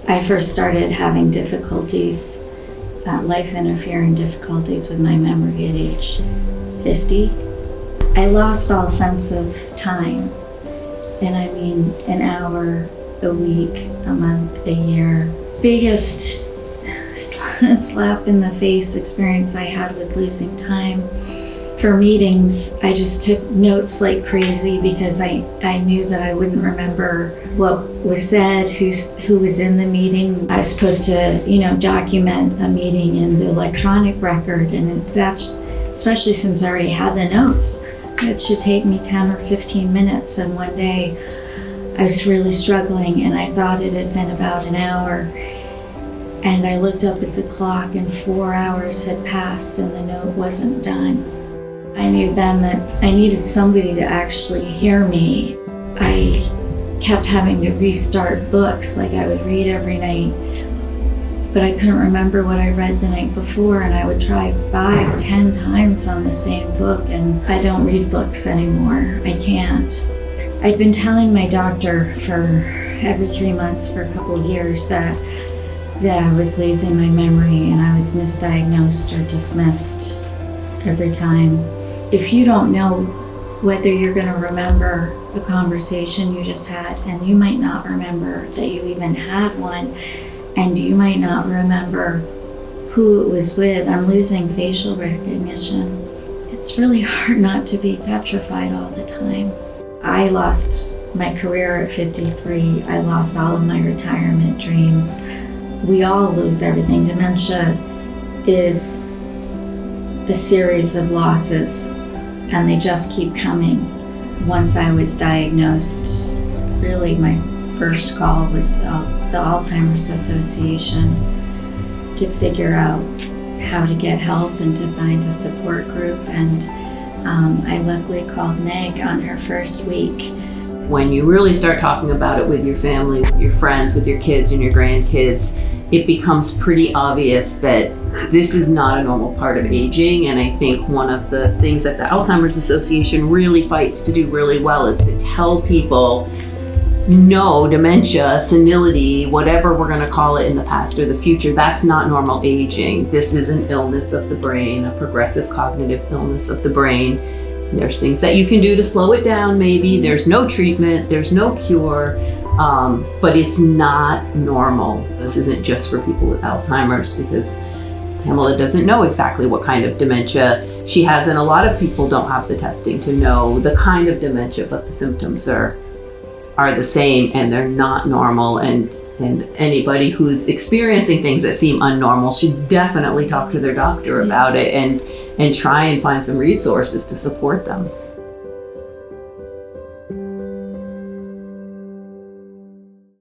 I first started having difficulties, life-interfering difficulties with my memory at age 50. I lost all sense of time, and I mean an hour, a week, a month, a year. Biggest slap in the face experience I had with losing time. For meetings, I just took notes like crazy because I knew that I wouldn't remember what was said, who was in the meeting. I was supposed to, document a meeting in the electronic record, and that's, especially since I already had the notes, it should take me 10 or 15 minutes. And one day I was really struggling, and I thought it had been about an hour. And I looked up at the clock, and 4 hours had passed, and the note wasn't done. I knew then that I needed somebody to actually hear me. I kept having to restart books, like I would read every night, but I couldn't remember what I read the night before, and I would try 5, 10 times on the same book, and I don't read books anymore. I can't. I'd been telling my doctor for every 3 months for a couple of years that I was losing my memory, and I was misdiagnosed or dismissed every time. If you don't know whether you're going to remember a conversation you just had, and you might not remember that you even had one, and you might not remember who it was with. I'm losing facial recognition. It's really hard not to be petrified all the time. I lost my career at 53. I lost all of my retirement dreams. We all lose everything. Dementia is a series of losses, and they just keep coming. Once I was diagnosed, really my first call was to the Alzheimer's Association to figure out how to get help and to find a support group, and I luckily called Meg on her first week. When you really start talking about it with your family, with your friends, with your kids and your grandkids, it becomes pretty obvious that this is not a normal part of aging. And I think one of the things that the Alzheimer's Association really fights to do really well is to tell people, no, dementia, senility, whatever we're going to call it in the past or the future, that's not normal aging. This is an illness of the brain, a progressive cognitive illness of the brain. There's things that you can do to slow it down, maybe. There's no treatment, there's no cure. But it's not normal. This isn't just for people with Alzheimer's, because Pamela doesn't know exactly what kind of dementia she has, and a lot of people don't have the testing to know the kind of dementia, but the symptoms are the same, and they're not normal. And anybody who's experiencing things that seem unnormal should definitely talk to their doctor about it and try and find some resources to support them.